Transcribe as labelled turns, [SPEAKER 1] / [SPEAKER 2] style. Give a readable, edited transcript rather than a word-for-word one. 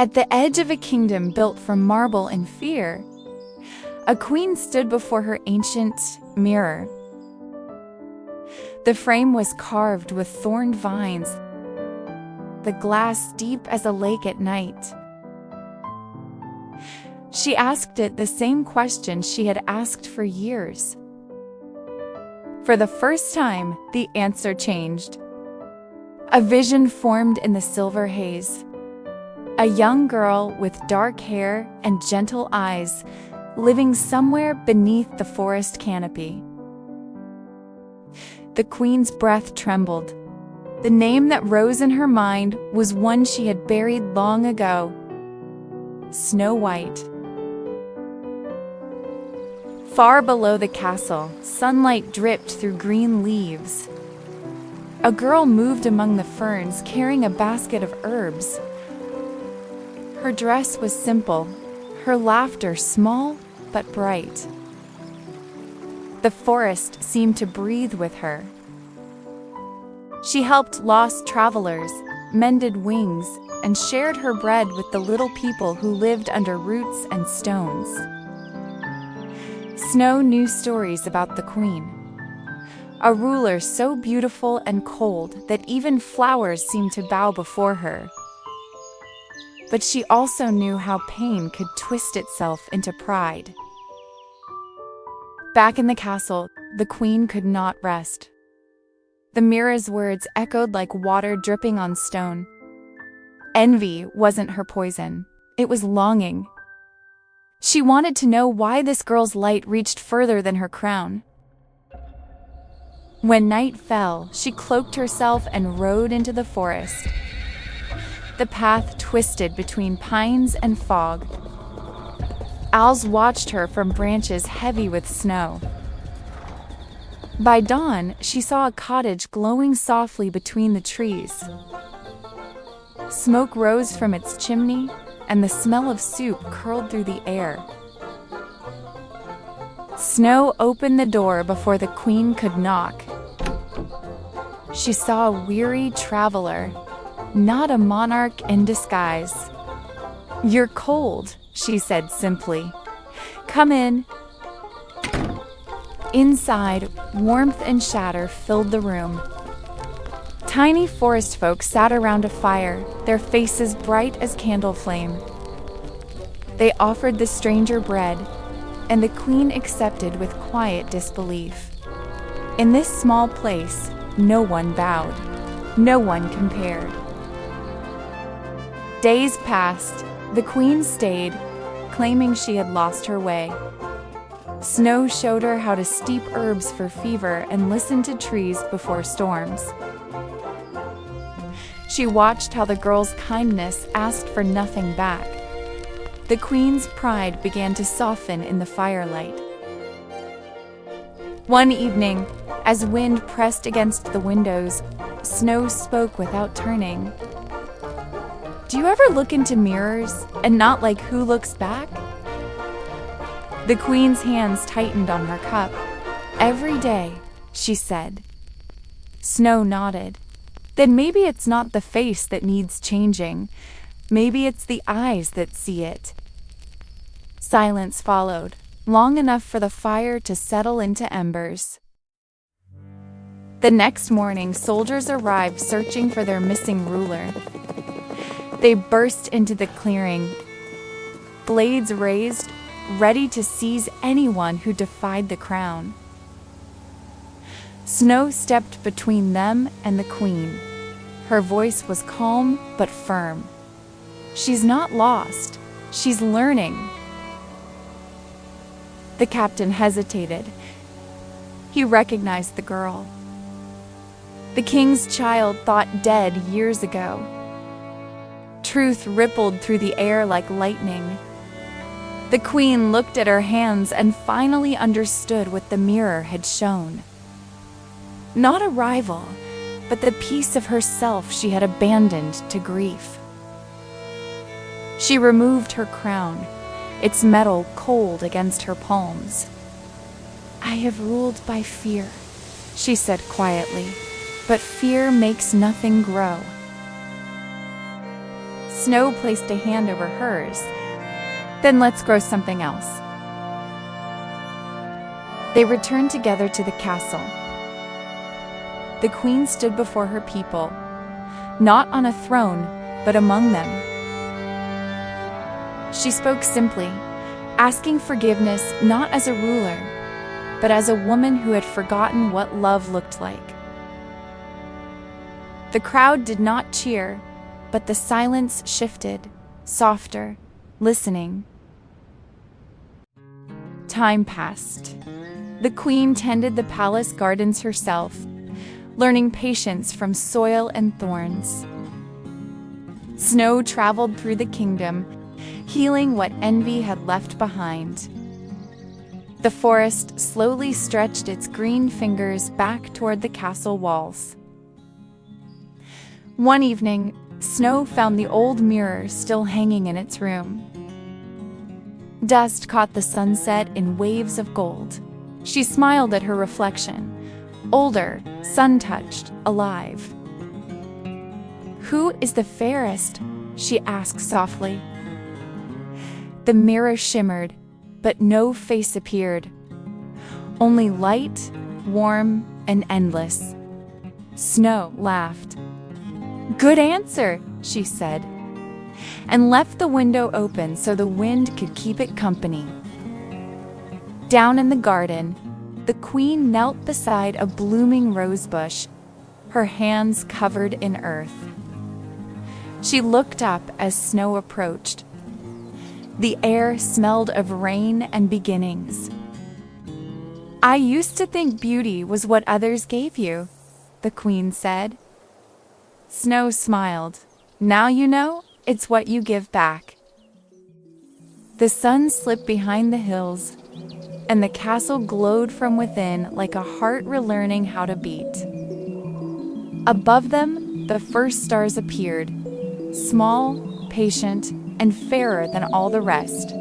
[SPEAKER 1] At the edge of a kingdom built from marble and fear, a queen stood before her ancient mirror. The frame was carved with thorned vines, the glass deep as a lake at night. She asked it the same question she had asked for years. For the first time, the answer changed. A vision formed in the silver haze. A young girl with dark hair and gentle eyes, living somewhere beneath the forest canopy. The queen's breath trembled. The name that rose in her mind was one she had buried long ago: Snow White. Far below the castle, sunlight dripped through green leaves. A girl moved among the ferns carrying a basket of herbs. Her dress was simple, her laughter small but bright. The forest seemed to breathe with her. She helped lost travelers, mended wings, and shared her bread with the little people who lived under roots and stones. Snow knew stories about the queen, a ruler so beautiful and cold that even flowers seemed to bow before her. But she also knew how pain could twist itself into pride. Back in the castle, the queen could not rest. The mirror's words echoed like water dripping on stone. Envy wasn't her poison, it was longing. She wanted to know why this girl's light reached further than her crown. When night fell, she cloaked herself and rode into the forest. The path twisted between pines and fog. Owls watched her from branches heavy with snow. By dawn, she saw a cottage glowing softly between the trees. Smoke rose from its chimney, and the smell of soup curled through the air. Snow opened the door before the queen could knock. She saw a weary traveler, not a monarch in disguise. "You're cold," she said simply. "Come in." Inside, warmth and chatter filled the room. Tiny forest folk sat around a fire, their faces bright as candle flame. They offered the stranger bread, and the queen accepted with quiet disbelief. In this small place, no one bowed, no one compared. Days passed. The queen stayed, claiming she had lost her way. Snow showed her how to steep herbs for fever and listen to trees before storms. She watched how the girl's kindness asked for nothing back. The queen's pride began to soften in the firelight. One evening, as wind pressed against the windows, Snow spoke without turning. "Do you ever look into mirrors and not like who looks back?" The queen's hands tightened on her cup. "Every day," she said. Snow nodded. "Then maybe it's not the face that needs changing. Maybe it's the eyes that see it." Silence followed, long enough for the fire to settle into embers. The next morning, soldiers arrived searching for their missing ruler. They burst into the clearing, blades raised, ready to seize anyone who defied the crown. Snow stepped between them and the queen. Her voice was calm but firm. "She's not lost. She's learning." The captain hesitated. He recognized the girl. The king's child thought dead years ago. Truth rippled through the air like lightning. The queen looked at her hands and finally understood what the mirror had shown. Not a rival, but the piece of herself she had abandoned to grief. She removed her crown, its metal cold against her palms. "I have ruled by fear," she said quietly, "but fear makes nothing grow." Snow placed a hand over hers. Then let's grow something else. They returned together to the castle. The queen stood before her people, not on a throne, but among them. She spoke simply, asking forgiveness not as a ruler, but as a woman who had forgotten what love looked like. The crowd did not cheer, but the silence shifted, softer, listening. Time passed. The queen tended the palace gardens herself, learning patience from soil and thorns. Snow traveled through the kingdom, healing what envy had left behind. The forest slowly stretched its green fingers back toward the castle walls. One evening, Snow found the old mirror still hanging in its room. Dust caught the sunset in waves of gold. She smiled at her reflection, older, sun-touched, alive. "Who is the fairest?" she asked softly. The mirror shimmered, but no face appeared. Only light, warm, and endless. Snow laughed. "Good answer," she said, and left the window open so the wind could keep it company. Down in the garden, the queen knelt beside a blooming rosebush, her hands covered in earth. She looked up as Snow approached. The air smelled of rain and beginnings. "I used to think beauty was what others gave you," the queen said. Snow smiled. "Now you know, it's what you give back." The sun slipped behind the hills, and the castle glowed from within like a heart relearning how to beat. Above them, the first stars appeared, small, patient, and fairer than all the rest.